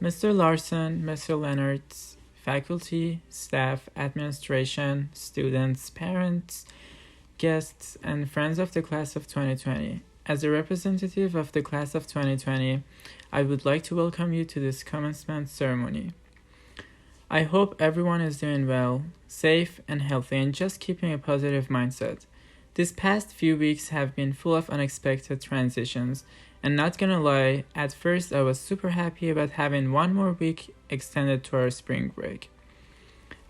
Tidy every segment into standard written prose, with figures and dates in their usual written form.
Mr. Larson, Mr. Leonards, faculty, staff, administration, students, parents, guests, and friends of the class of 2020. As a representative of the class of 2020, I would like to welcome you to this commencement ceremony. I hope everyone is doing well, safe, and healthy, and just keeping a positive mindset. These past few weeks have been full of unexpected transitions, and not gonna lie, at first I was super happy about having one more week extended to our spring break.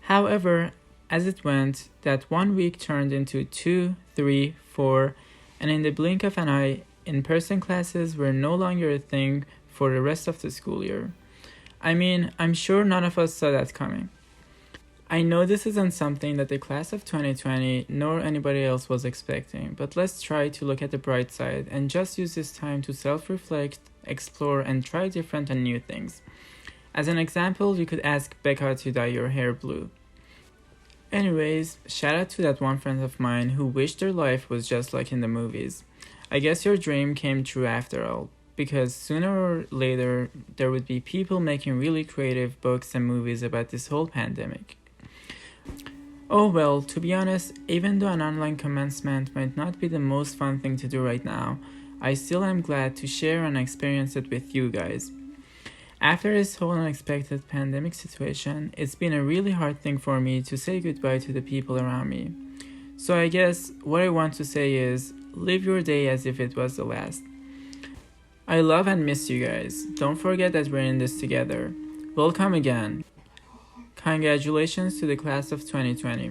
However, as it went, that 1 week turned into 2, 3, 4, and in the blink of an eye, in-person classes were no longer a thing for the rest of the school year. I mean, I'm sure none of us saw that coming. I know this isn't something that the class of 2020 nor anybody else was expecting, but let's try to look at the bright side and just use this time to self-reflect, explore, and try different and new things. As an example, you could ask Becca to dye your hair blue. Anyways, shout out to that one friend of mine who wished their life was just like in the movies. I guess your dream came true after all, because sooner or later there would be people making really creative books and movies about this whole pandemic. Oh well, to be honest, even though an online commencement might not be the most fun thing to do right now, I still am glad to share and experience it with you guys. After this whole unexpected pandemic situation, it's been a really hard thing for me to say goodbye to the people around me. So I guess what I want to say is, live your day as if it was the last. I love and miss you guys. Don't forget that we're in this together. Welcome again. Congratulations to the class of 2020.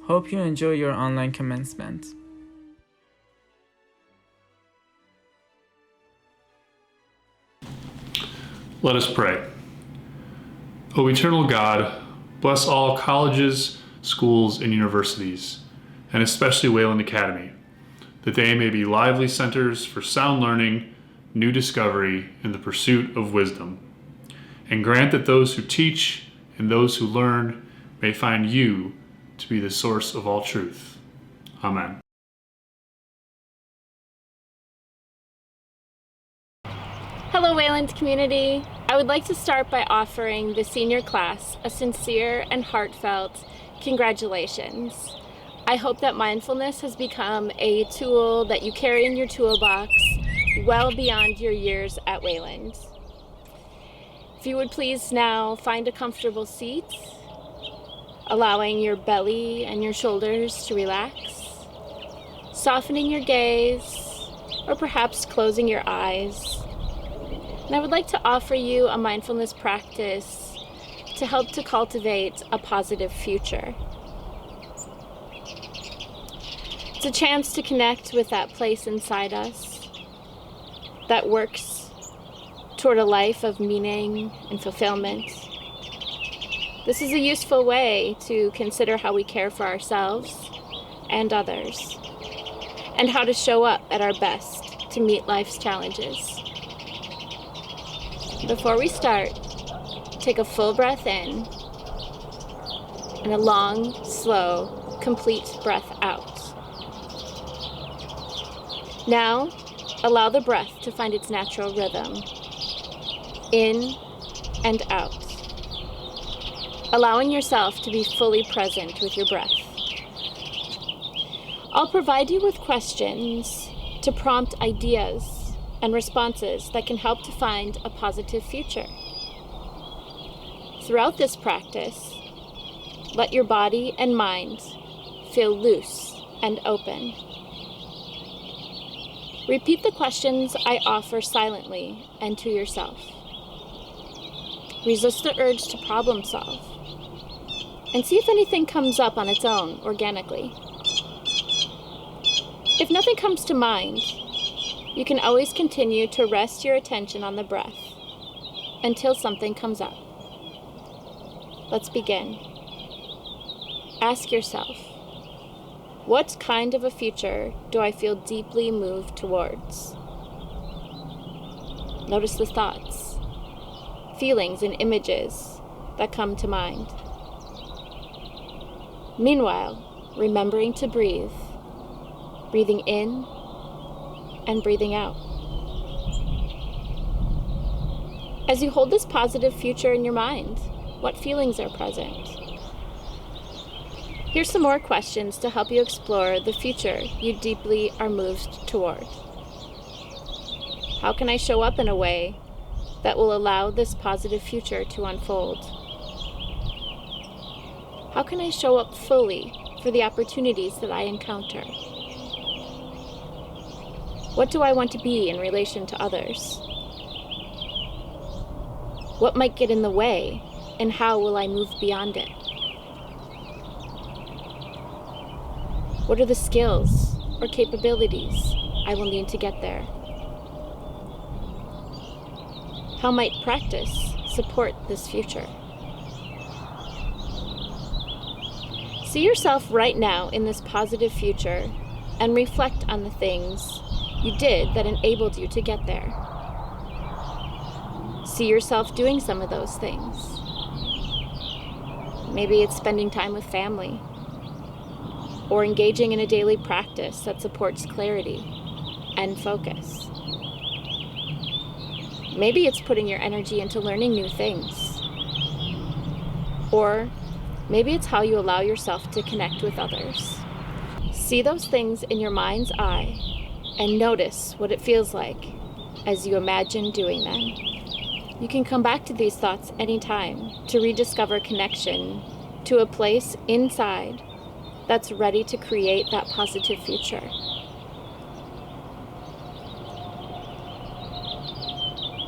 Hope you enjoy your online commencement. Let us pray. O eternal God, bless all colleges, schools, and universities, and especially Wayland Academy, that they may be lively centers for sound learning, new discovery, and the pursuit of wisdom. And grant that those who teach and those who learn may find you to be the source of all truth. Amen. Hello, Wayland community. I would like to start by offering the senior class a sincere and heartfelt congratulations. I hope that mindfulness has become a tool that you carry in your toolbox well beyond your years at Wayland. If you would please now find a comfortable seat, allowing your belly and your shoulders to relax, softening your gaze, or perhaps closing your eyes. And I would like to offer you a mindfulness practice to help to cultivate a positive future. It's a chance to connect with that place inside us that works toward a life of meaning and fulfillment. This is a useful way to consider how we care for ourselves and others, and how to show up at our best to meet life's challenges. Before we start, take a full breath in and a long, slow, complete breath out. Now, allow the breath to find its natural rhythm. In and out, allowing yourself to be fully present with your breath. I'll provide you with questions to prompt ideas and responses that can help to find a positive future. Throughout this practice, let your body and mind feel loose and open. Repeat the questions I offer silently and to yourself. Resist the urge to problem solve, and see if anything comes up on its own organically. If nothing comes to mind, you can always continue to rest your attention on the breath until something comes up. Let's begin. Ask yourself, what kind of a future do I feel deeply moved towards? Notice the thoughts, feelings, and images that come to mind. Meanwhile, remembering to breathe, breathing in and breathing out. As you hold this positive future in your mind, what feelings are present? Here's some more questions to help you explore the future you deeply are moved toward. How can I show up in a way that will allow this positive future to unfold? How can I show up fully for the opportunities that I encounter? What do I want to be in relation to others? What might get in the way, and how will I move beyond it? What are the skills or capabilities I will need to get there? How might practice support this future? See yourself right now in this positive future and reflect on the things you did that enabled you to get there. See yourself doing some of those things. Maybe it's spending time with family, or engaging in a daily practice that supports clarity and focus. Maybe it's putting your energy into learning new things. Or maybe it's how you allow yourself to connect with others. See those things in your mind's eye and notice what it feels like as you imagine doing them. You can come back to these thoughts anytime to rediscover connection to a place inside that's ready to create that positive future.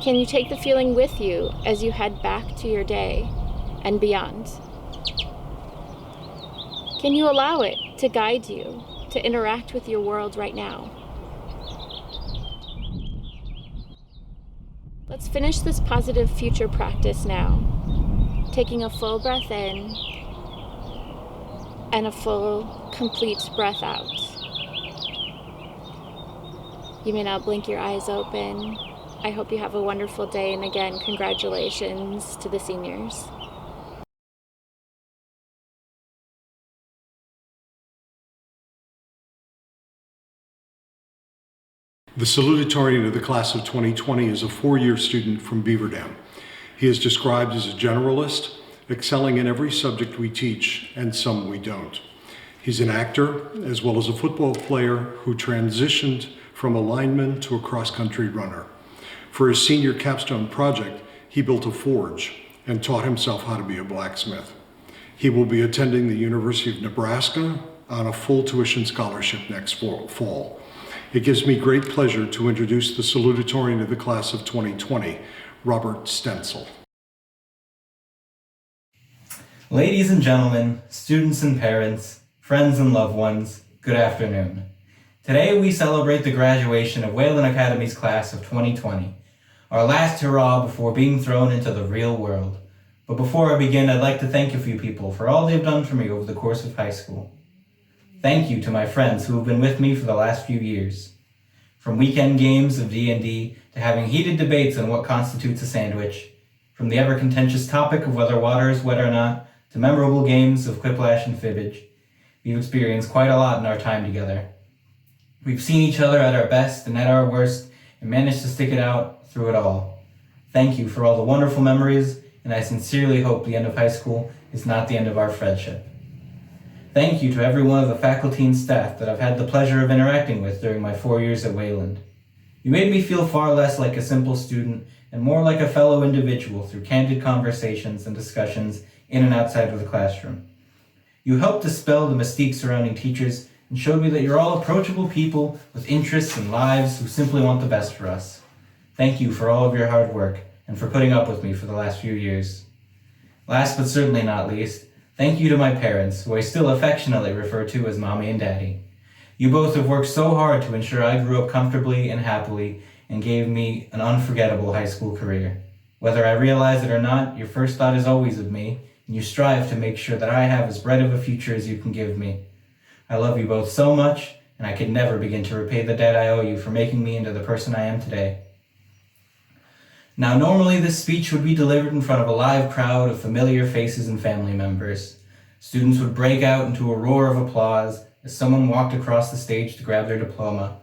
Can you take the feeling with you as you head back to your day and beyond? Can you allow it to guide you to interact with your world right now? Let's finish this positive future practice now, taking a full breath in and a full, complete breath out. You may now blink your eyes open. I hope you have a wonderful day, and again, congratulations to the seniors. The salutatorian of the class of 2020 is a four-year student from Beaver Dam. He is described as a generalist, excelling in every subject we teach and some we don't. He's an actor as well as a football player who transitioned from a lineman to a cross-country runner. For his senior capstone project, he built a forge and taught himself how to be a blacksmith. He will be attending the University of Nebraska on a full tuition scholarship next fall. It gives me great pleasure to introduce the salutatorian of the class of 2020, Robert Stenzel. Ladies and gentlemen, students and parents, friends and loved ones, good afternoon. Today we celebrate the graduation of Wayland Academy's class of 2020, our last hurrah before being thrown into the real world. But before I begin, I'd like to thank a few people for all they've done for me over the course of high school. Thank you to my friends who have been with me for the last few years. From weekend games of D&D to having heated debates on what constitutes a sandwich, from the ever-contentious topic of whether water is wet or not, to memorable games of quiplash and fibbage, we've experienced quite a lot in our time together. We've seen each other at our best and at our worst and managed to stick it out through it all. Thank you for all the wonderful memories, and I sincerely hope the end of high school is not the end of our friendship. Thank you to every one of the faculty and staff that I've had the pleasure of interacting with during my 4 years at Wayland. You made me feel far less like a simple student and more like a fellow individual through candid conversations and discussions in and outside of the classroom. You helped dispel the mystique surrounding teachers and showed me that you're all approachable people with interests and lives who simply want the best for us. Thank you for all of your hard work and for putting up with me for the last few years. Last but certainly not least, thank you to my parents, who I still affectionately refer to as Mommy and Daddy. You both have worked so hard to ensure I grew up comfortably and happily and gave me an unforgettable high school career. Whether I realize it or not, your first thought is always of me, and you strive to make sure that I have as bright of a future as you can give me. I love you both so much, and I could never begin to repay the debt I owe you for making me into the person I am today. Now, normally this speech would be delivered in front of a live crowd of familiar faces and family members. Students would break out into a roar of applause as someone walked across the stage to grab their diploma.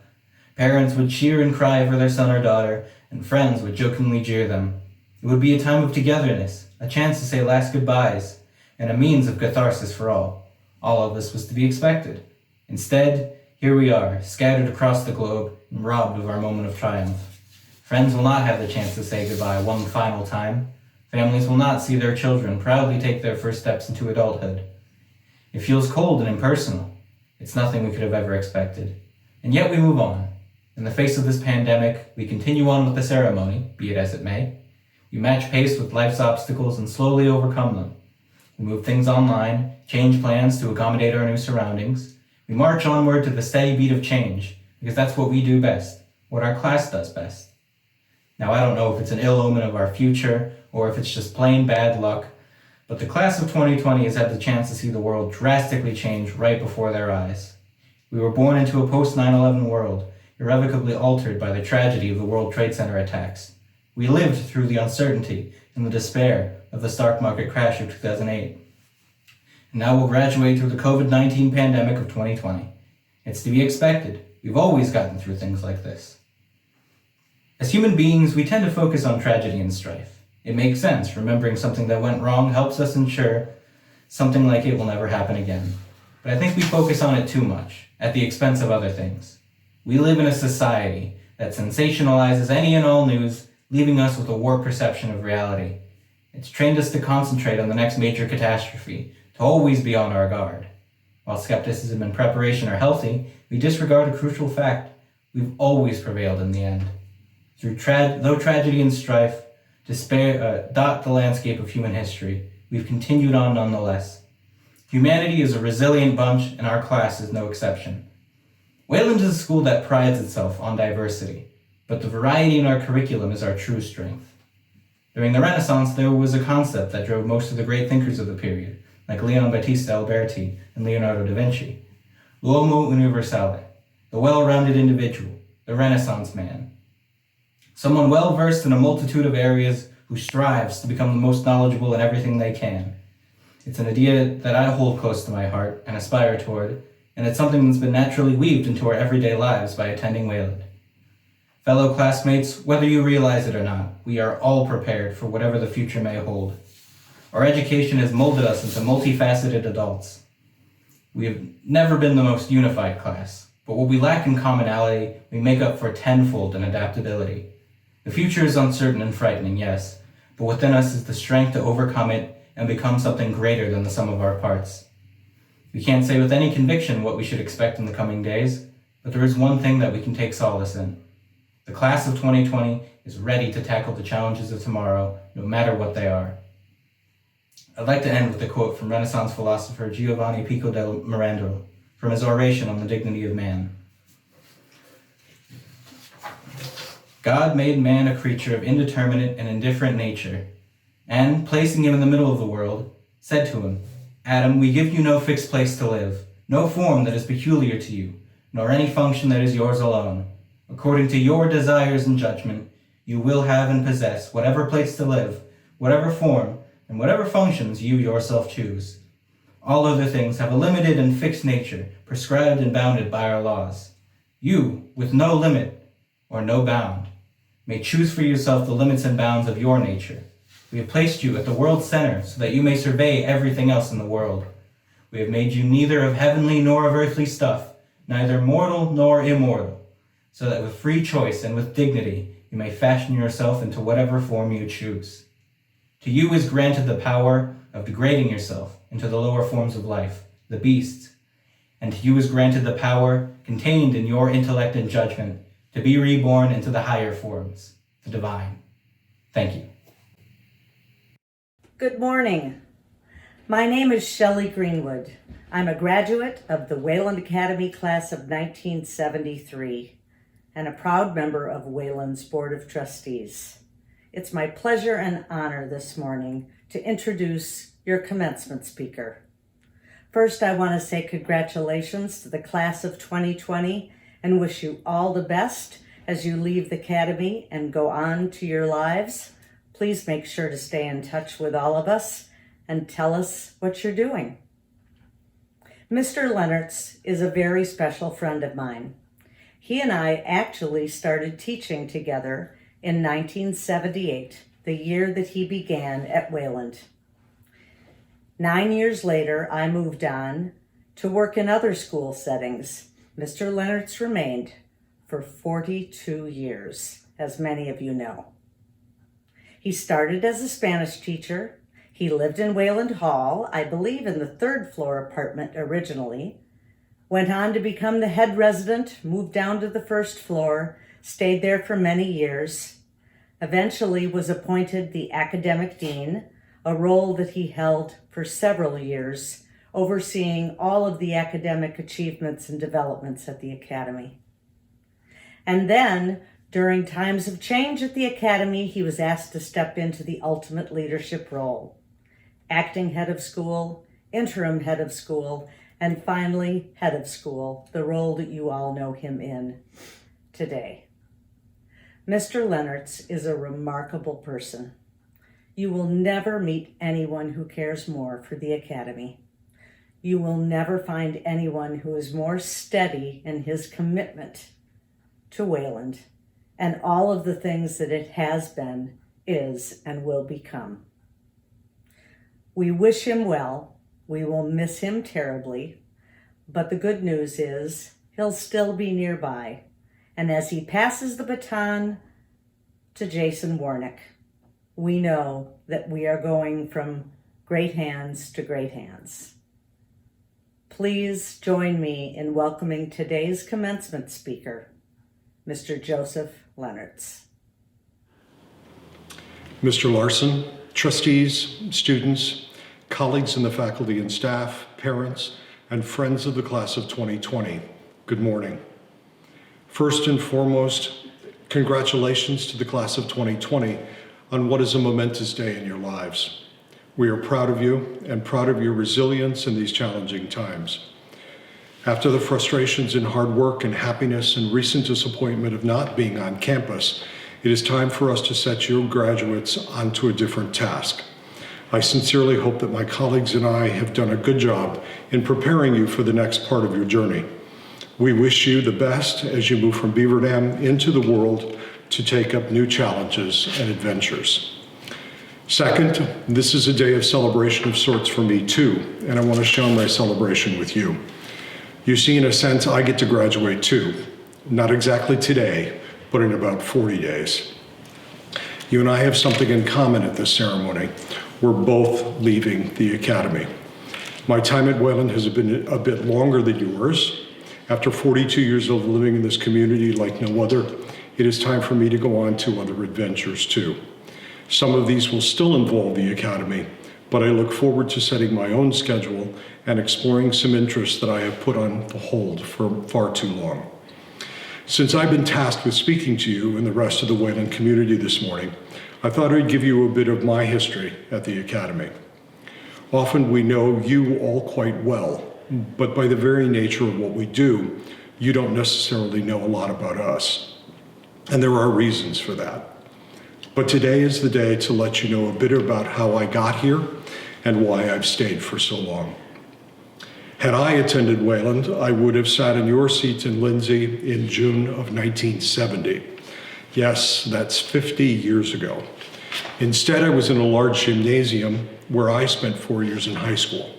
Parents would cheer and cry for their son or daughter, and friends would jokingly jeer them. It would be a time of togetherness, a chance to say last goodbyes, and a means of catharsis for all. All of this was to be expected. Instead, here we are, scattered across the globe and robbed of our moment of triumph. Friends will not have the chance to say goodbye one final time. Families will not see their children proudly take their first steps into adulthood. It feels cold and impersonal. It's nothing we could have ever expected. And yet we move on. In the face of this pandemic, we continue on with the ceremony, be it as it may. We match pace with life's obstacles and slowly overcome them. We move things online, change plans to accommodate our new surroundings. We march onward to the steady beat of change, because that's what we do best, what our class does best. Now, I don't know if it's an ill omen of our future, or if it's just plain bad luck, but the class of 2020 has had the chance to see the world drastically change right before their eyes. We were born into a post-9/11 world, irrevocably altered by the tragedy of the World Trade Center attacks. We lived through the uncertainty and the despair of the stock market crash of 2008. And now we'll graduate through the COVID-19 pandemic of 2020. It's to be expected. We've always gotten through things like this. As human beings, we tend to focus on tragedy and strife. It makes sense. Remembering something that went wrong helps us ensure something like it will never happen again. But I think we focus on it too much, at the expense of other things. We live in a society that sensationalizes any and all news, leaving us with a warped perception of reality. It's trained us to concentrate on the next major catastrophe, to always be on our guard. While skepticism and preparation are healthy, we disregard a crucial fact. We've always prevailed in the end. Though tragedy and strife dot the landscape of human history, we've continued on nonetheless. Humanity is a resilient bunch, and our class is no exception. Wayland is a school that prides itself on diversity, but the variety in our curriculum is our true strength. During the Renaissance, there was a concept that drove most of the great thinkers of the period, like Leon Battista Alberti and Leonardo da Vinci. L'uomo universale, the well-rounded individual, the Renaissance man. Someone well-versed in a multitude of areas who strives to become the most knowledgeable in everything they can. It's an idea that I hold close to my heart and aspire toward, and it's something that's been naturally weaved into our everyday lives by attending Wayland. Fellow classmates, whether you realize it or not, we are all prepared for whatever the future may hold. Our education has molded us into multifaceted adults. We have never been the most unified class, but what we lack in commonality, we make up for tenfold in adaptability. The future is uncertain and frightening, yes, but within us is the strength to overcome it and become something greater than the sum of our parts. We can't say with any conviction what we should expect in the coming days, but there is one thing that we can take solace in. The class of 2020 is ready to tackle the challenges of tomorrow, no matter what they are. I'd like to end with a quote from Renaissance philosopher Giovanni Pico del Mirandola from his oration on the dignity of man. God made man a creature of indeterminate and indifferent nature, and, placing him in the middle of the world, said to him, Adam, we give you no fixed place to live, no form that is peculiar to you, nor any function that is yours alone. According to your desires and judgment, you will have and possess whatever place to live, whatever form, and whatever functions you yourself choose. All other things have a limited and fixed nature, prescribed and bounded by our laws. You, with no limit or no bound, may choose for yourself the limits and bounds of your nature. We have placed you at the world's center so that you may survey everything else in the world. We have made you neither of heavenly nor of earthly stuff, neither mortal nor immortal, so that with free choice and with dignity you may fashion yourself into whatever form you choose. To you is granted the power of degrading yourself into the lower forms of life, the beasts, and to you is granted the power contained in your intellect and judgment to be reborn into the higher forms, the divine. Thank you. Good morning. My name is Shelley Greenwood. I'm a graduate of the Wayland Academy class of 1973 and a proud member of Wayland's Board of Trustees. It's my pleasure and honor this morning to introduce your commencement speaker. First, I want to say congratulations to the class of 2020 and wish you all the best as you leave the academy and go on to your lives. Please make sure to stay in touch with all of us and tell us what you're doing. Mr. Lennertz is a very special friend of mine. He and I actually started teaching together in 1978 the year that he began at Wayland. 9 years later, I moved on to work in other school settings. Mr. Leonard's remained for 42 years, as many of you know. He started as a Spanish teacher. He lived in Wayland Hall, I believe in the third floor apartment originally, went on to become the head resident, moved down to the first floor, stayed there for many years, eventually was appointed the academic dean, a role that he held for several years, overseeing all of the academic achievements and developments at the Academy. And then, during times of change at the Academy, he was asked to step into the ultimate leadership role, acting head of school, interim head of school, and finally head of school, the role that you all know him in today. Mr. Leonard's is a remarkable person. You will never meet anyone who cares more for the Academy. You will never find anyone who is more steady in his commitment to Wayland and all of the things that it has been, is, and will become. We wish him well. We will miss him terribly, but the good news is he'll still be nearby. And as he passes the baton to Jason Warnick, we know that we are going from great hands to great hands. Please join me in welcoming today's commencement speaker, Mr. Joseph Leonards. Mr. Larson, trustees, students, colleagues in the faculty and staff, parents, and friends of the class of 2020, good morning. First and foremost, congratulations to the class of 2020 on what is a momentous day in your lives. We are proud of you and proud of your resilience in these challenging times. After the frustrations and hard work and happiness and recent disappointment of not being on campus, it is time for us to set your graduates onto a different task. I sincerely hope that my colleagues and I have done a good job in preparing you for the next part of your journey. We wish you the best as you move from Beaver Dam into the world to take up new challenges and adventures. Second, this is a day of celebration of sorts for me too, and I want to share my celebration with you. You see, in a sense, I get to graduate too. Not exactly today, but in about 40 days. You and I have something in common at this ceremony. We're both leaving the Academy. My time at Wayland has been a bit longer than yours. After 42 years of living in this community like no other, it is time for me to go on to other adventures too. Some of these will still involve the Academy, but I look forward to setting my own schedule and exploring some interests that I have put on hold for far too long. Since I've been tasked with speaking to you and the rest of the Wayland community this morning, I thought I'd give you a bit of my history at the Academy. Often we know you all quite well, but by the very nature of what we do, you don't necessarily know a lot about us. And there are reasons for that. But today is the day to let you know a bit about how I got here and why I've stayed for so long. Had I attended Wayland, I would have sat in your seat in Lindsay in June of 1970. Yes, that's 50 years ago. Instead, I was in a large gymnasium where I spent 4 years in high school.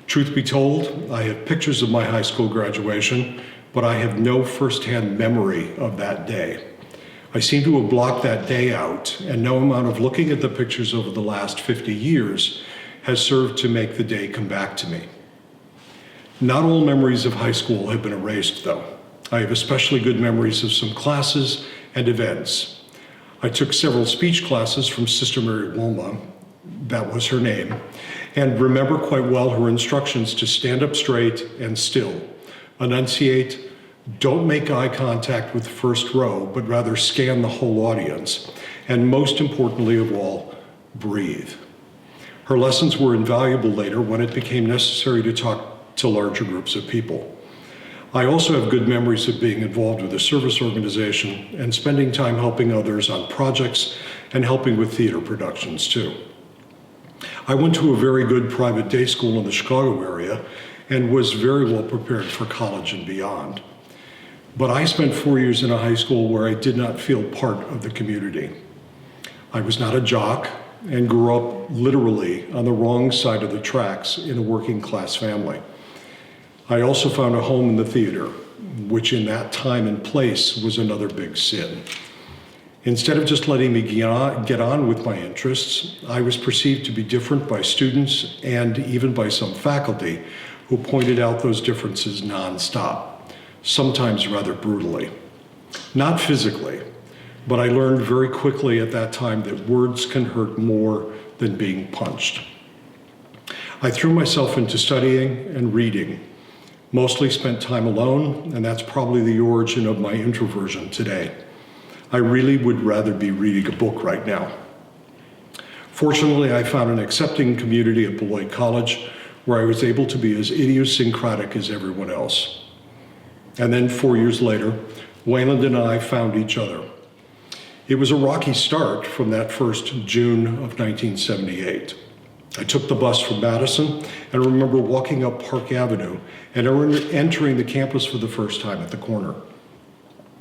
Truth be told, I have pictures of my high school graduation, but I have no firsthand memory of that day. I seem to have blocked that day out, and no amount of looking at the pictures over the last 50 years has served to make the day come back to me. Not all memories of high school have been erased, though. I have especially good memories of some classes and events. I took several speech classes from Sister Merrielle de Guzman, that was her name, and remember quite well her instructions to stand up straight and still, enunciate, don't make eye contact with the first row, but rather scan the whole audience, and most importantly of all, breathe. Her lessons were invaluable later when it became necessary to talk to larger groups of people. I also have good memories of being involved with a service organization and spending time helping others on projects and helping with theater productions too. I went to a very good private day school in the Chicago area and was very well prepared for college and beyond. But I spent 4 years in a high school where I did not feel part of the community. I was not a jock and grew up literally on the wrong side of the tracks in a working class family. I also found a home in the theater, which in that time and place was another big sin. Instead of just letting me get on with my interests, I was perceived to be different by students and even by some faculty who pointed out those differences nonstop, sometimes rather brutally. Not physically, but I learned very quickly at that time that words can hurt more than being punched. I threw myself into studying and reading, mostly spent time alone, and that's probably the origin of my introversion today. I really would rather be reading a book right now. Fortunately, I found an accepting community at Beloit College where I was able to be as idiosyncratic as everyone else. And then 4 years later, Wayland and I found each other. It was a rocky start from that first June of 1978. I took the bus from Madison and remember walking up Park Avenue and entering the campus for the first time at the corner.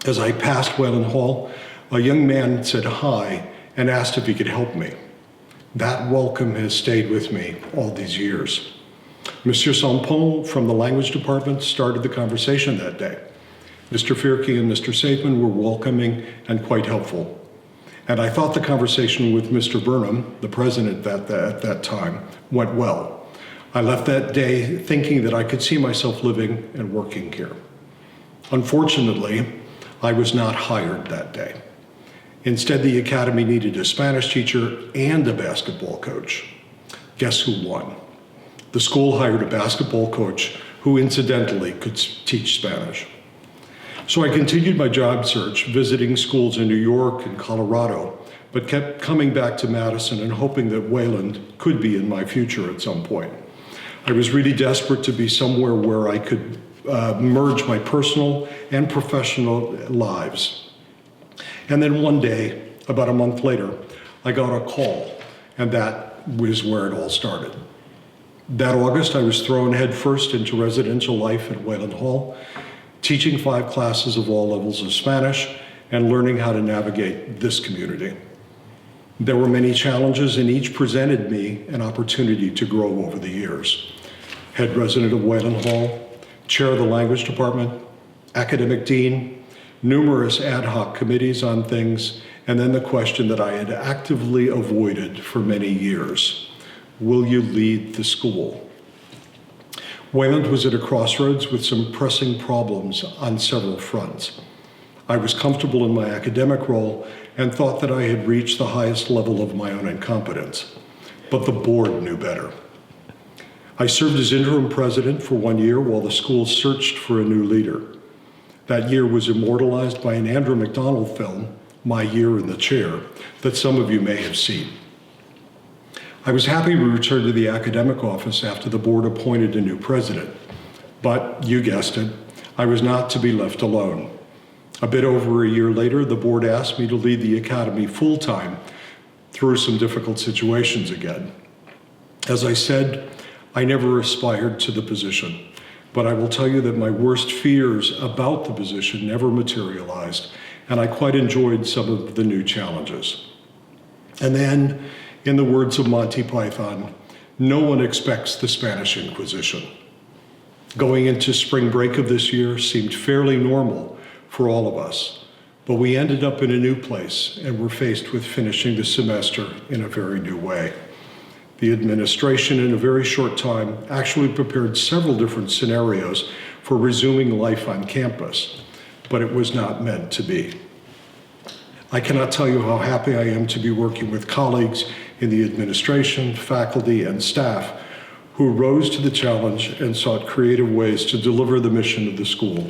As I passed Wayland Hall, a young man said hi and asked if he could help me. That welcome has stayed with me all these years. Monsieur Sampon from the language department started the conversation that day. Mr. Firke and Mr. Safeman were welcoming and quite helpful. And I thought the conversation with Mr. Burnham, the president at that time, went well. I left that day thinking that I could see myself living and working here. Unfortunately, I was not hired that day. Instead, the academy needed a Spanish teacher and a basketball coach. Guess who won? The school hired a basketball coach who incidentally could teach Spanish. So I continued my job search, visiting schools in New York and Colorado, but kept coming back to Madison and hoping that Wayland could be in my future at some point. I was really desperate to be somewhere where I could merge my personal and professional lives. And then one day, about a month later, I got a call, and that was where it all started. That August, I was thrown headfirst into residential life at Wayland Hall, teaching 5 classes of all levels of Spanish and learning how to navigate this community. There were many challenges, and each presented me an opportunity to grow over the years. Head resident of Wayland Hall, chair of the language department, academic dean, numerous ad hoc committees on things, and then the question that I had actively avoided for many years: will you lead the school? Wayland was at a crossroads with some pressing problems on several fronts. I was comfortable in my academic role and thought that I had reached the highest level of my own incompetence, but the board knew better. I served as interim president for 1 year while the school searched for a new leader. That year was immortalized by an Andrew McDonald film, My Year in the Chair, that some of you may have seen. I was happy to return to the academic office after the board appointed a new president, but you guessed it, I was not to be left alone. A bit over a year later, the board asked me to lead the academy full-time through some difficult situations again. As I said, I never aspired to the position, but I will tell you that my worst fears about the position never materialized, and I quite enjoyed some of the new challenges. And then, in the words of Monty Python, no one expects the Spanish Inquisition. Going into spring break of this year seemed fairly normal for all of us, but we ended up in a new place and were faced with finishing the semester in a very new way. The administration, in a very short time, actually prepared several different scenarios for resuming life on campus, but it was not meant to be. I cannot tell you how happy I am to be working with colleagues in the administration, faculty, and staff who rose to the challenge and sought creative ways to deliver the mission of the school.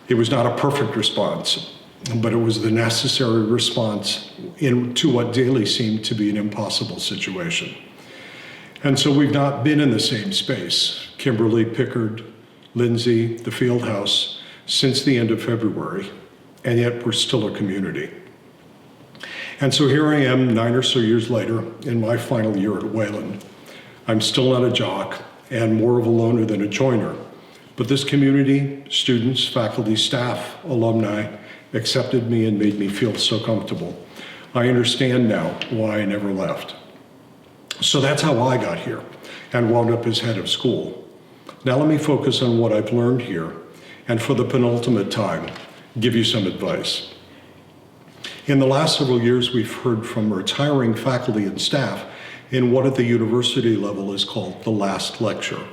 It was not a perfect response, but it was the necessary response to what daily seemed to be an impossible situation. And so we've not been in the same space, Kimberly, Pickard, Lindsay, the field house, since the end of February, and yet we're still a community. And so here I am 9 or so years later in my final year at Wayland. I'm still not a jock and more of a loner than a joiner, but this community, students, faculty, staff, alumni, accepted me and made me feel so comfortable. I understand now why I never left. So that's how I got here and wound up as head of school. Now let me focus on what I've learned here and for the penultimate time, give you some advice. In the last several years, we've heard from retiring faculty and staff in what at the university level is called the last lecture,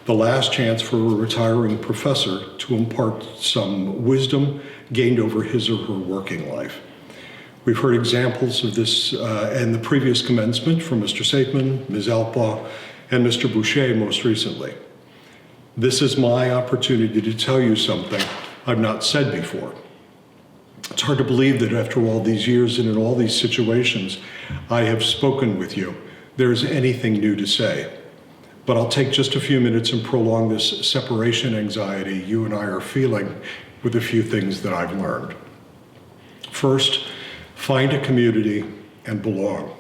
the last chance for a retiring professor to impart some wisdom gained over his or her working life. We've heard examples of this in the previous commencement from Mr. Saitman, Ms. Alpa, and Mr. Boucher most recently. This is my opportunity to tell you something I've not said before. It's hard to believe that after all these years and in all these situations I have spoken with you, there's anything new to say. But I'll take just a few minutes and prolong this separation anxiety you and I are feeling with a few things that I've learned. First, find a community and belong,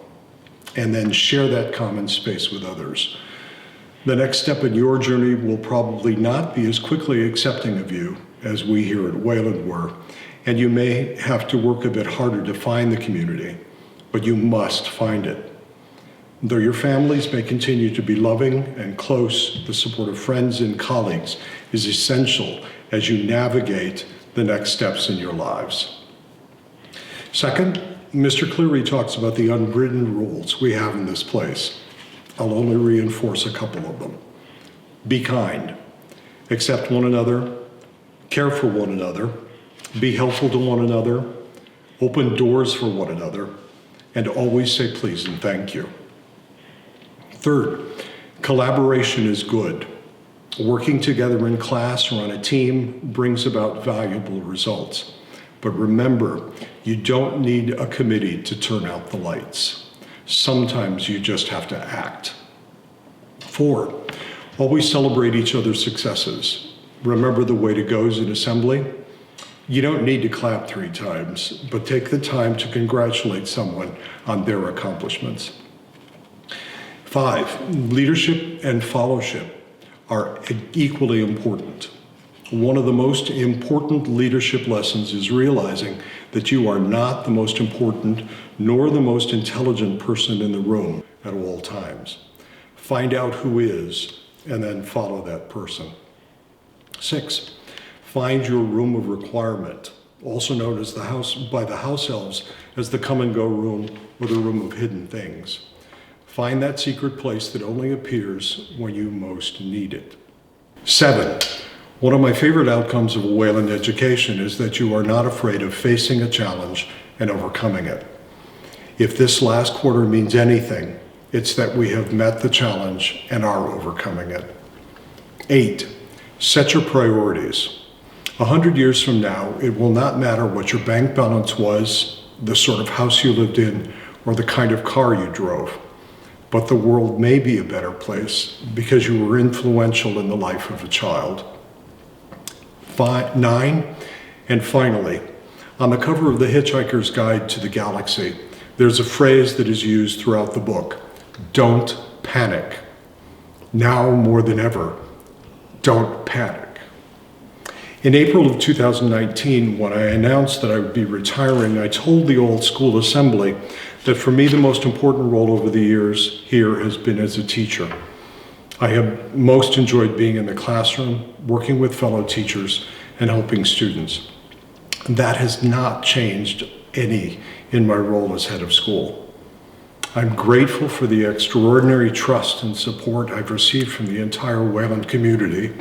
and then share that common space with others. The next step in your journey will probably not be as quickly accepting of you as we here at Wayland were, and you may have to work a bit harder to find the community, but you must find it. Though your families may continue to be loving and close, the support of friends and colleagues is essential as you navigate the next steps in your lives. Second, Mr. Cleary talks about the unwritten rules we have in this place. I'll only reinforce a couple of them. Be kind, accept one another, care for one another, be helpful to one another, open doors for one another, and always say please and thank you. Third, collaboration is good. Working together in class or on a team brings about valuable results. But remember, you don't need a committee to turn out the lights. Sometimes you just have to act. 4, always celebrate each other's successes. Remember the way to go is in assembly. You don't need to clap 3 times, but take the time to congratulate someone on their accomplishments. 5, leadership and fellowship are equally important. One of the most important leadership lessons is realizing that you are not the most important nor the most intelligent person in the room at all times. Find out who is and then follow that person. 6, find your room of requirement, also known as by the house elves as the come and go room or the room of hidden things. Find that secret place that only appears when you most need it. 7, one of my favorite outcomes of a Wayland education is that you are not afraid of facing a challenge and overcoming it. If this last quarter means anything, it's that we have met the challenge and are overcoming it. 8, set your priorities. 100 years from now, it will not matter what your bank balance was, the sort of house you lived in, or the kind of car you drove. But the world may be a better place because you were influential in the life of a child. 9, and finally, on the cover of The Hitchhiker's Guide to the Galaxy, there's a phrase that is used throughout the book: don't panic. Now more than ever, don't panic. In April of 2019, when I announced that I would be retiring, I told the old school assembly that for me the most important role over the years here has been as a teacher. I have most enjoyed being in the classroom, working with fellow teachers, and helping students. That has not changed any in my role as head of school. I'm grateful for the extraordinary trust and support I've received from the entire Wayland community.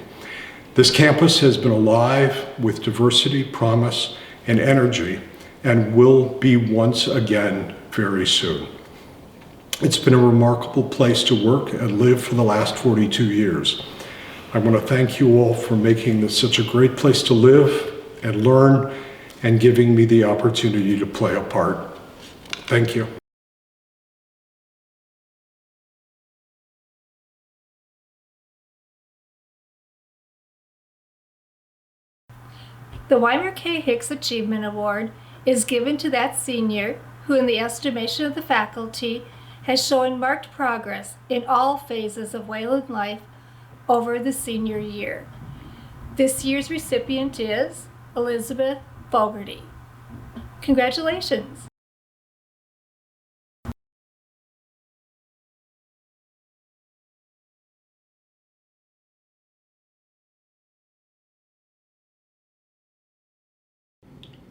This campus has been alive with diversity, promise, and energy, and will be once again very soon. It's been a remarkable place to work and live for the last 42 years. I want to thank you all for making this such a great place to live and learn and giving me the opportunity to play a part. Thank you. The Weimer K. Hicks Achievement Award is given to that senior who, in the estimation of the faculty, has shown marked progress in all phases of Wayland life over the senior year. This year's recipient is Elizabeth Fogarty. Congratulations.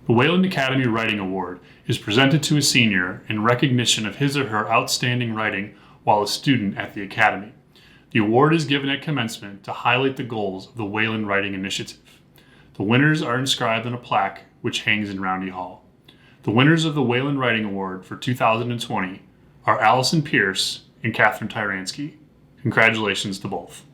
The Wayland Academy Writing Award is presented to a senior in recognition of his or her outstanding writing while a student at the Academy. The award is given at commencement to highlight the goals of the Wayland Writing Initiative. The winners are inscribed on a plaque which hangs in Roundy Hall. The winners of the Wayland Writing Award for 2020 are Allison Pearce and Catherine Tyransky. Congratulations to both.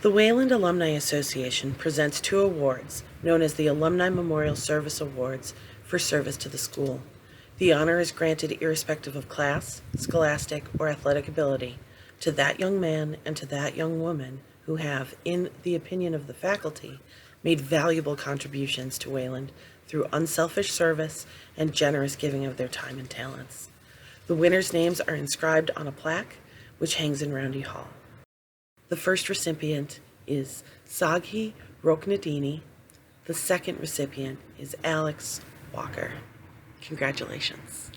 The Wayland Alumni Association presents 2 awards known as the Alumni Memorial Service Awards for service to the school. The honor is granted irrespective of class, scholastic, or athletic ability to that young man and to that young woman who have, in the opinion of the faculty, made valuable contributions to Wayland through unselfish service and generous giving of their time and talents. The winners' names are inscribed on a plaque which hangs in Roundy Hall. The first recipient is Saghi Rokneddini. The second recipient is Alex Walker. Congratulations.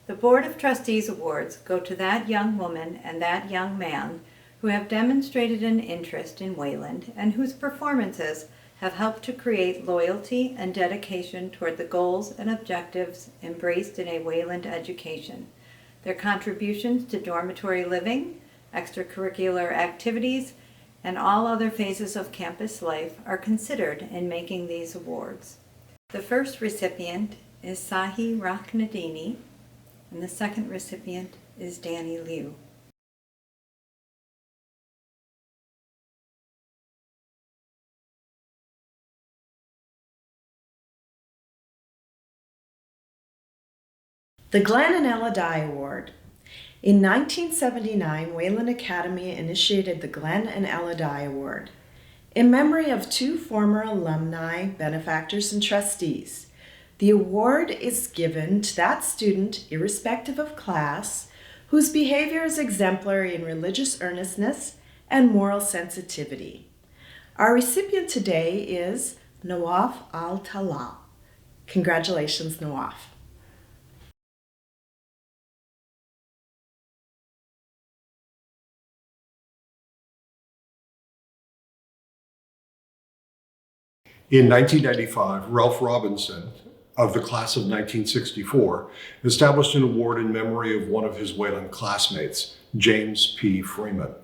The Board of Trustees Awards go to that young woman and that young man who have demonstrated an interest in Wayland and whose performances have helped to create loyalty and dedication toward the goals and objectives embraced in a Wayland education. Their contributions to dormitory living, extracurricular activities, and all other phases of campus life are considered in making these awards. The first recipient is Saghi Rokneddini, and the second recipient is Danny Liu. The Glenn and Ella Dye Award. In 1979, Wayland Academy initiated the Glenn and Ella Dye Award in memory of 2 former alumni, benefactors, and trustees. The award is given to that student, irrespective of class, whose behavior is exemplary in religious earnestness and moral sensitivity. Our recipient today is Nawaf Al-Talal. Congratulations, Nawaf. In 1995, Ralph Robinson of the class of 1964 established an award in memory of one of his Wayland classmates, James P. Freeman.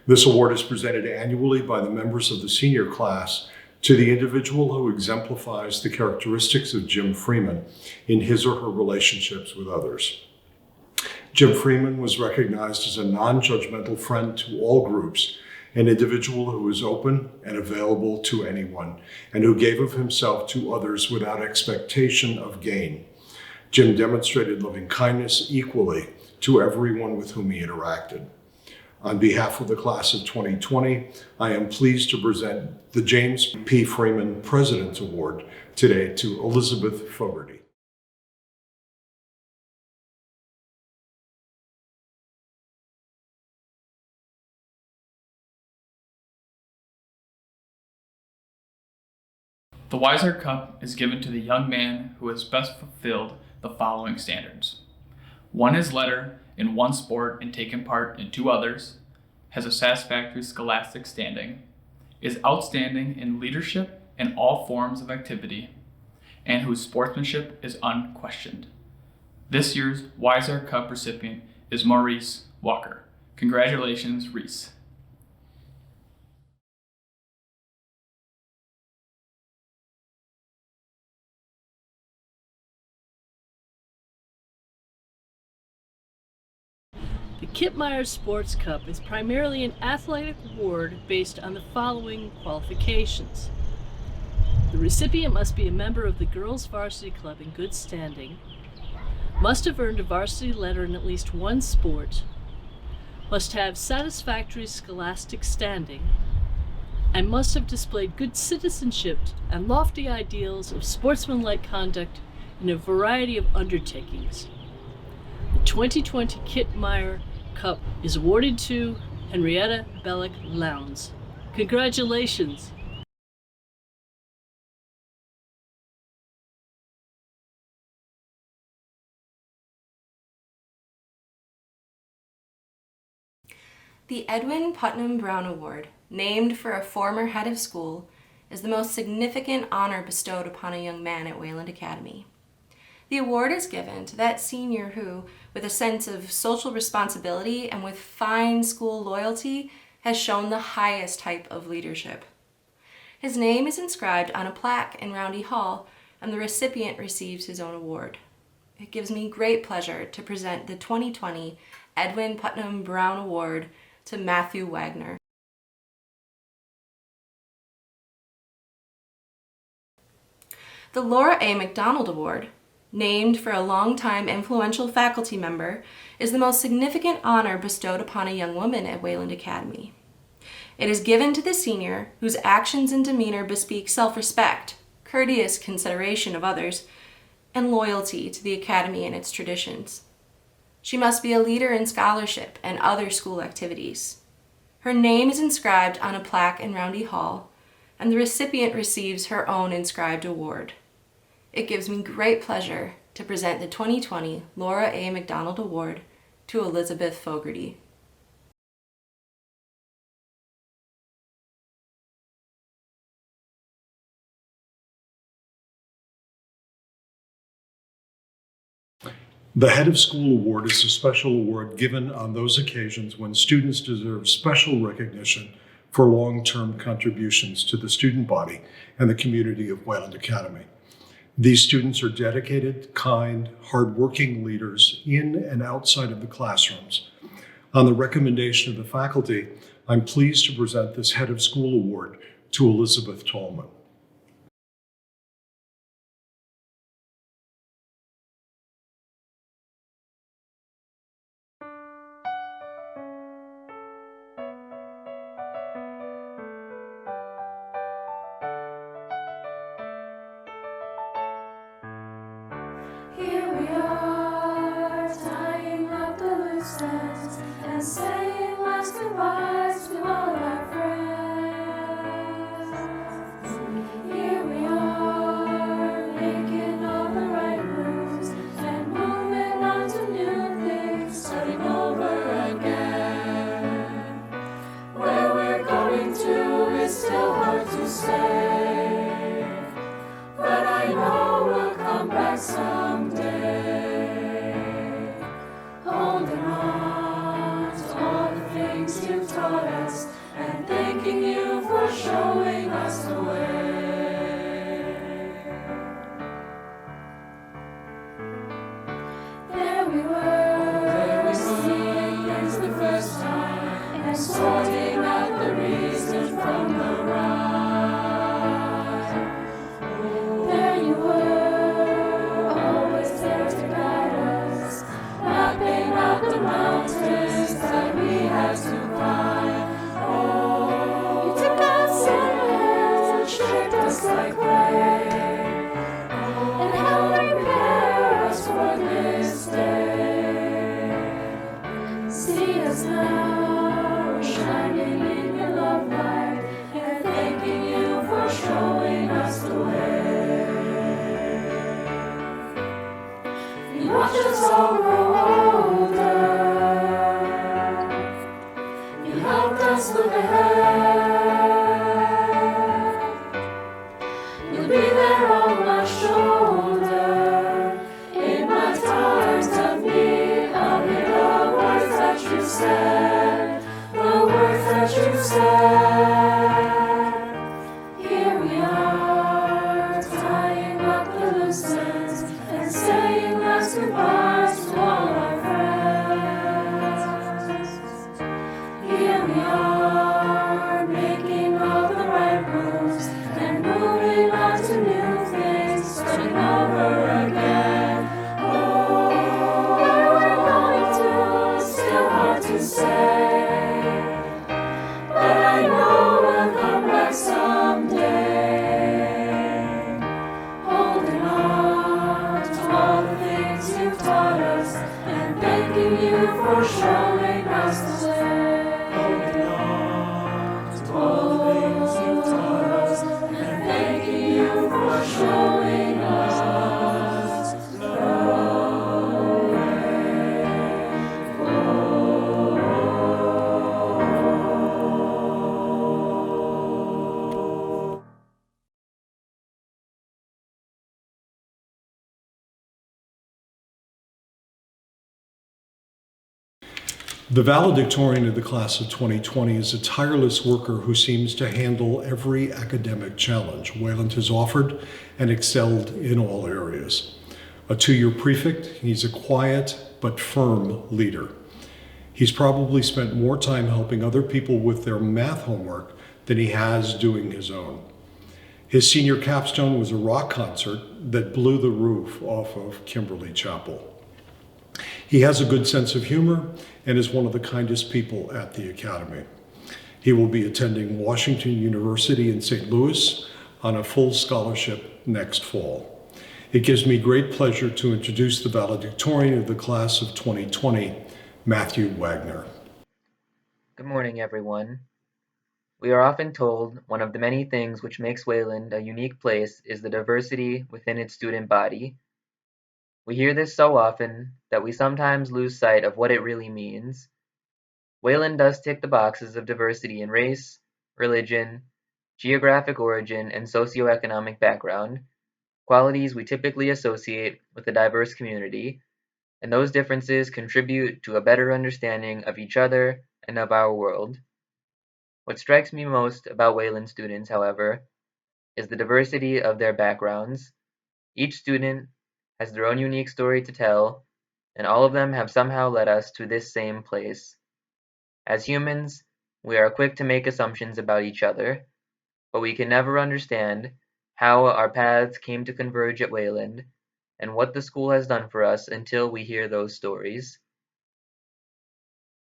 This award is presented annually by the members of the senior class to the individual who exemplifies the characteristics of Jim Freeman in his or her relationships with others. Jim Freeman was recognized as a non-judgmental friend to all groups, an individual who was open and available to anyone, and who gave of himself to others without expectation of gain. Jim demonstrated loving kindness equally to everyone with whom he interacted. On behalf of the class of 2020, I am pleased to present the James P. Freeman President's Award today to Elizabeth Fogarty. The Weiser Cup is given to the young man who has best fulfilled the following standards. Won his letter in one sport and taken part in 2 others, has a satisfactory scholastic standing, is outstanding in leadership and all forms of activity, and whose sportsmanship is unquestioned. This year's Weiser Cup recipient is Maurice Walker. Congratulations, Reese. The Kip Myers Sports Cup is primarily an athletic award based on the following qualifications. The recipient must be a member of the girls' varsity club in good standing, must have earned a varsity letter in at least one sport, must have satisfactory scholastic standing, and must have displayed good citizenship and lofty ideals of sportsmanlike conduct in a variety of undertakings. The 2020 Kip Meyer Cup is awarded to Henrietta Belloc Lowndes. Congratulations! The Edwin Putnam Brown Award, named for a former head of school, is the most significant honor bestowed upon a young man at Wayland Academy. The award is given to that senior who, with a sense of social responsibility and with fine school loyalty, has shown the highest type of leadership. His name is inscribed on a plaque in Roundy Hall, and the recipient receives his own award. It gives me great pleasure to present the 2020 Edwin Putnam Brown Award to Matthew Wagner. The Laura A. McDonald Award, named for a longtime influential faculty member, is the most significant honor bestowed upon a young woman at Wayland Academy. It is given to the senior whose actions and demeanor bespeak self-respect, courteous consideration of others, and loyalty to the Academy and its traditions. She must be a leader in scholarship and other school activities. Her name is inscribed on a plaque in Roundy Hall, and the recipient receives her own inscribed award. It gives me great pleasure to present the 2020 Laura A. McDonald Award to Elizabeth Fogarty. The Head of School Award is a special award given on those occasions when students deserve special recognition for long-term contributions to the student body and the community of Wayland Academy. These students are dedicated, kind, hardworking leaders in and outside of the classrooms. On the recommendation of the faculty, I'm pleased to present this Head of School Award to Elizabeth Tallman. But I know and thanking you for showing us the way. Holding on to all the things you've taught us, and thanking you for showing us the way The valedictorian of the class of 2020 is a tireless worker who seems to handle every academic challenge Wayland has offered and excelled in all areas. A two-year prefect, he's a quiet but firm leader. He's probably spent more time helping other people with their math homework than he has doing his own. His senior capstone was a rock concert that blew the roof off of Kimberly Chapel. He has a good sense of humor and is one of the kindest people at the Academy. He will be attending Washington University in St. Louis on a full scholarship next fall. It gives me great pleasure to introduce the valedictorian of the class of 2020, Matthew Wagner. Good morning, everyone. We are often told one of the many things which makes Wayland a unique place is the diversity within its student body. We hear this so often that we sometimes lose sight of what it really means. Wayland does tick the boxes of diversity in race, religion, geographic origin, and socioeconomic background, qualities we typically associate with a diverse community, and those differences contribute to a better understanding of each other and of our world. What strikes me most about Wayland students, however, is the diversity of their backgrounds. Each student has their own unique story to tell, and all of them have somehow led us to this same place. As humans, we are quick to make assumptions about each other, but we can never understand how our paths came to converge at Wayland and what the school has done for us until we hear those stories.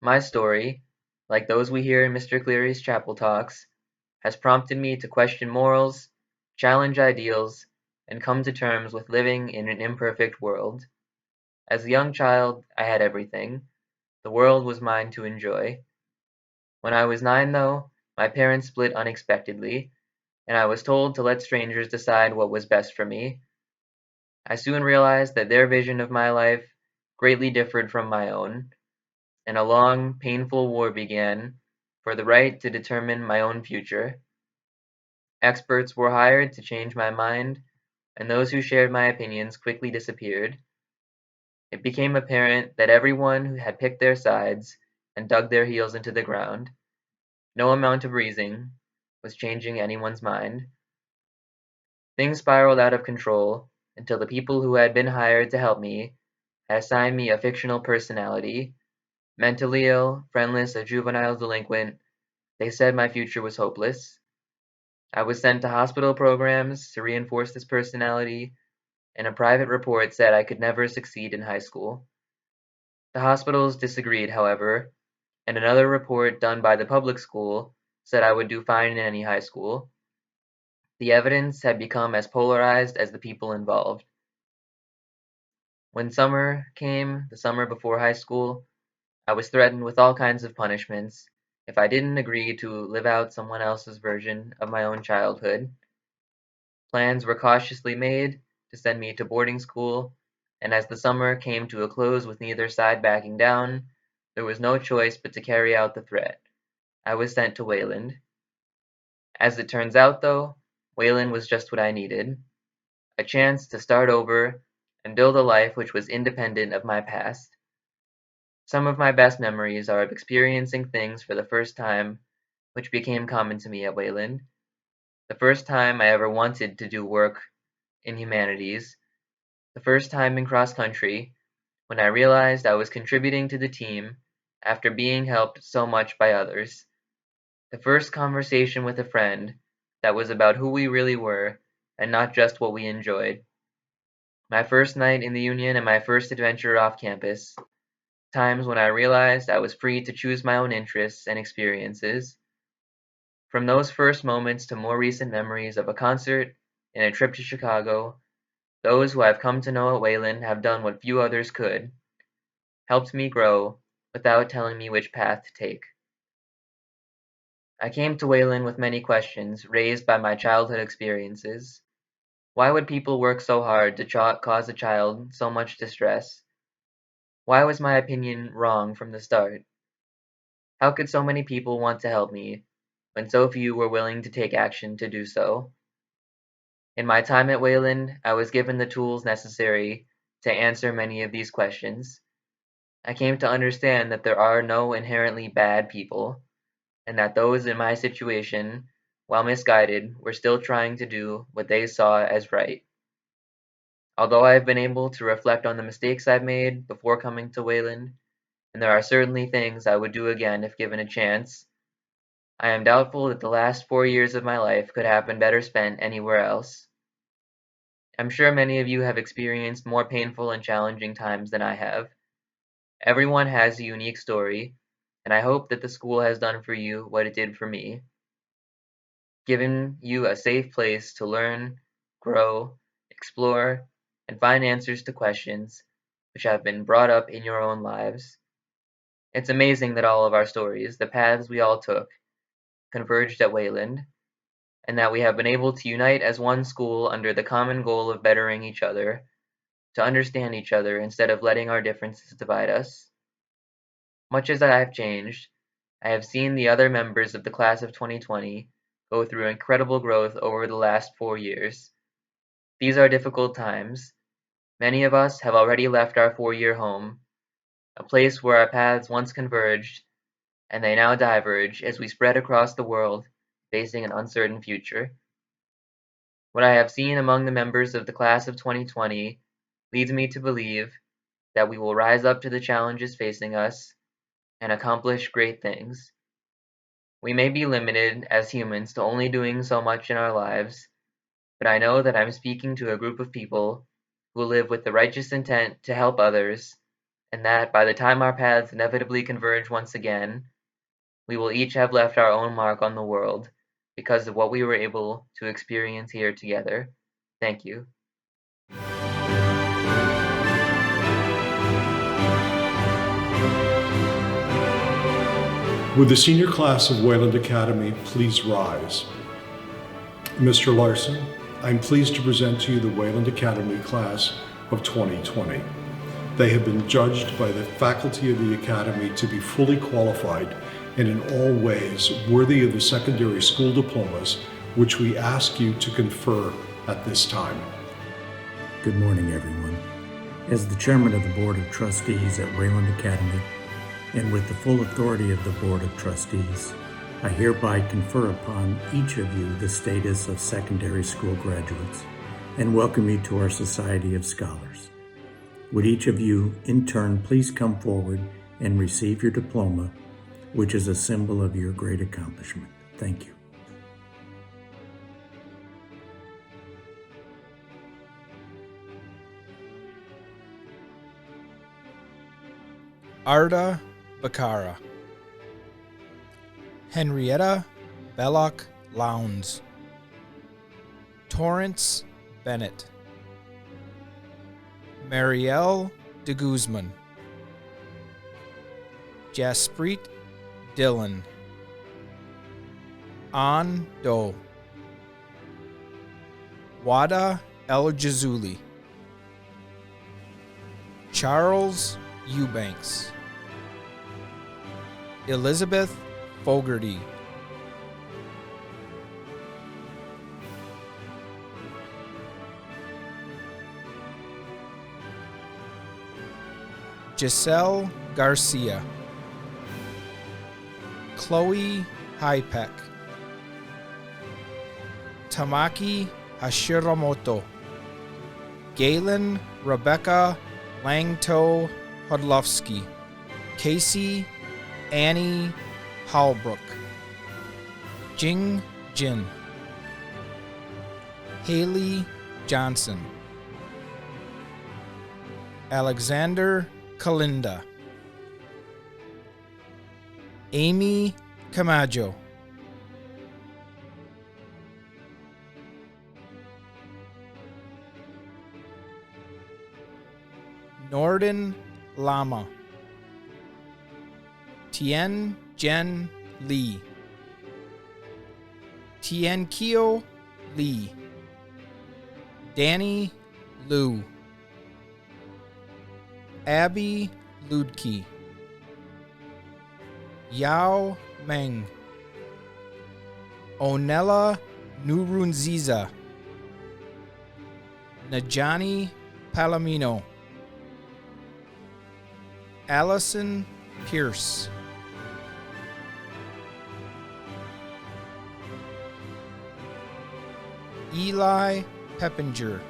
My story, like those we hear in Mr. Cleary's chapel talks, has prompted me to question morals, challenge ideals, and come to terms with living in an imperfect world. As a young child, I had everything. The world was mine to enjoy. When I was 9, though, my parents split unexpectedly, and I was told to let strangers decide what was best for me. I soon realized that their vision of my life greatly differed from my own, and a long, painful war began for the right to determine my own future. Experts were hired to change my mind, and those who shared my opinions quickly disappeared. It became apparent that everyone who had picked their sides and dug their heels into the ground, no amount of reasoning was changing anyone's mind. Things spiraled out of control until the people who had been hired to help me had assigned me a fictional personality. Mentally ill, friendless, a juvenile delinquent, they said my future was hopeless. I was sent to hospital programs to reinforce this personality, and a private report said I could never succeed in high school. The hospitals disagreed, however, and another report done by the public school said I would do fine in any high school. The evidence had become as polarized as the people involved. When summer came, the summer before high school, I was threatened with all kinds of punishments if I didn't agree to live out someone else's version of my own childhood. Plans were cautiously made to send me to boarding school, and as the summer came to a close with neither side backing down, there was no choice but to carry out the threat. I was sent to Wayland. As it turns out, though, Wayland was just what I needed. A chance to start over and build a life which was independent of my past. Some of my best memories are of experiencing things for the first time, which became common to me at Wayland. The first time I ever wanted to do work in humanities. The first time in cross country, when I realized I was contributing to the team after being helped so much by others. The first conversation with a friend that was about who we really were and not just what we enjoyed. My first night in the Union and my first adventure off campus. Times when I realized I was free to choose my own interests and experiences. From those first moments to more recent memories of a concert and a trip to Chicago, those who I've come to know at Wayland have done what few others could. helped me grow without telling me which path to take. I came to Wayland with many questions raised by my childhood experiences. Why would people work so hard to cause a child so much distress? Why was my opinion wrong from the start? How could so many people want to help me when so few were willing to take action to do so? In my time at Wayland, I was given the tools necessary to answer many of these questions. I came to understand that there are no inherently bad people, and that those in my situation, while misguided, were still trying to do what they saw as right. Although I have been able to reflect on the mistakes I've made before coming to Wayland, and there are certainly things I would do again if given a chance, I am doubtful that the last 4 years of my life could have been better spent anywhere else. I'm sure many of you have experienced more painful and challenging times than I have. Everyone has a unique story, and I hope that the school has done for you what it did for me, giving you a safe place to learn, grow, explore, and find answers to questions which have been brought up in your own lives. It's amazing that all of our stories, the paths we all took, converged at Wayland, and that we have been able to unite as one school under the common goal of bettering each other, to understand each other instead of letting our differences divide us. Much as I have changed, I have seen the other members of the class of 2020 go through incredible growth over the last 4 years. These are difficult times. Many of us have already left our 4-year home, a place where our paths once converged, and they now diverge as we spread across the world, facing an uncertain future. What I have seen among the members of the class of 2020 leads me to believe that we will rise up to the challenges facing us and accomplish great things. We may be limited as humans to only doing so much in our lives, but I know that I'm speaking to a group of people who live with the righteous intent to help others, and that by the time our paths inevitably converge once again, we will each have left our own mark on the world because of what we were able to experience here together. Thank you. Would the senior class of Wayland Academy please rise? Mr. Larson, I'm pleased to present to you the Wayland Academy class of 2020. They have been judged by the faculty of the Academy to be fully qualified and in all ways worthy of the secondary school diplomas, which we ask you to confer at this time. Good morning, everyone. As the chairman of the Board of Trustees at Wayland Academy, and with the full authority of the Board of Trustees, I hereby confer upon each of you the status of secondary school graduates and welcome you to our Society of Scholars. Would each of you, in turn, please come forward and receive your diploma, which is a symbol of your great accomplishment. Thank you. Arda Bakarya, Henrietta Belloc Lowndes, Torrence Bennett, Merrielle de Guzman, Jaspreet Dillon, An Do, Wada El Jazuli, Charles Eubanks, Elizabeth Fogarty, Giselle Garcia, Chloe Haipek, Tamaki Hashiramoto, Galen Rebecca Langto Hodlowski, Kacey Annie Holbrooke, Jing Jin, Hailey Johnson, Alexandre Kalinda, Amy Camajo, Nordhen Lama, Tien Jen Lee, Tien Kio Lee, Danny Liu, Abbey Luedtke, Yao Meng, Onella Nkurunziza, Najani Palomino, Allison Pearce, Eli Pippenger,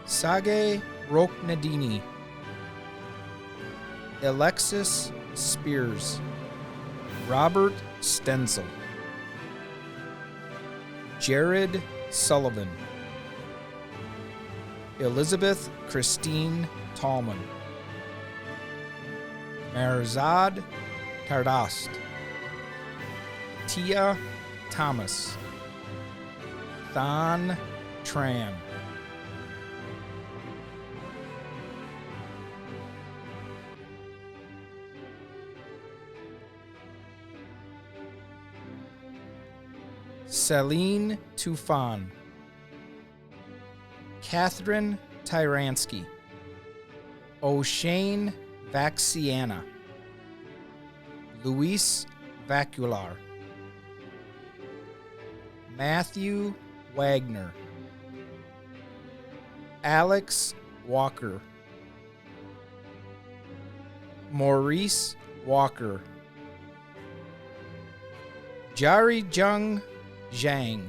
Saghi Rokneddini, Alexis Spears, Robert Stenzel, Jared Sullivan, Elizabeth Christine Tallman, Marzad Tardast, Tia Thomas, Than Tran, Celine Tufan, Catherine Tyransky, Oshane Vaccianna, Luis Vacular, Matthew Wagner, Alex Walker, Maurice Walker, Jari Jung Zhang,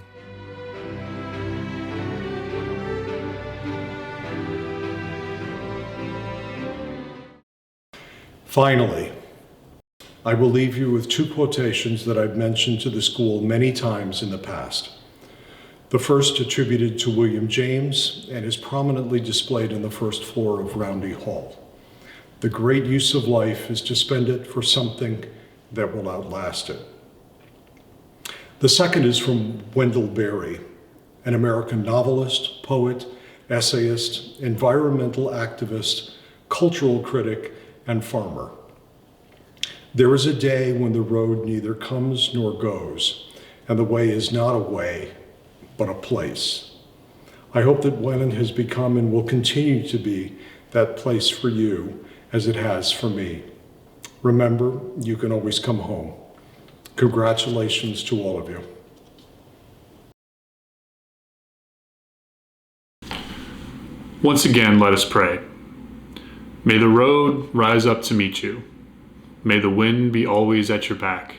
Finally, I will leave you with two quotations that I've mentioned to the school many times in the past. The first attributed to William James and is prominently displayed on the first floor of Roundy Hall. The great use of life is to spend it for something that will outlast it. The second is from Wendell Berry, an American novelist, poet, essayist, environmental activist, cultural critic, and farmer. There is a day when the road neither comes nor goes, and the way is not a way, but a place. I hope that Wayland has become and will continue to be that place for you as it has for me. Remember, you can always come home. Congratulations to all of you. Once again, let us pray. May the road rise up to meet you. May the wind be always at your back.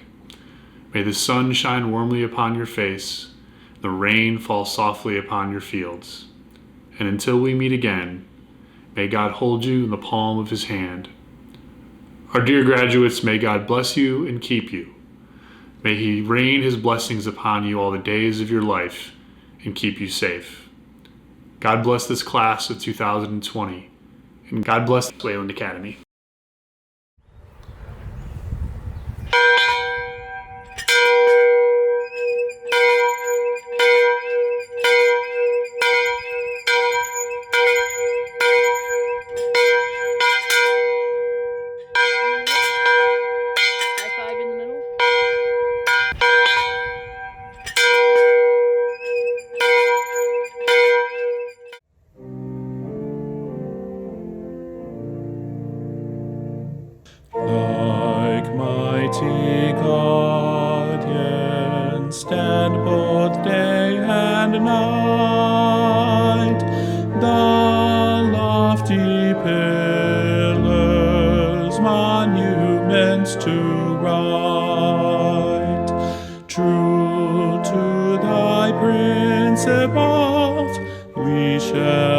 May the sun shine warmly upon your face, the rain fall softly upon your fields. And until we meet again, may God hold you in the palm of his hand. Our dear graduates, may God bless you and keep you. May he rain his blessings upon you all the days of your life and keep you safe. God bless this class of 2020, and God bless Wayland Academy. Like mighty guardians, stand both day and night, the lofty pillars monuments to right. True to thy principles, we shall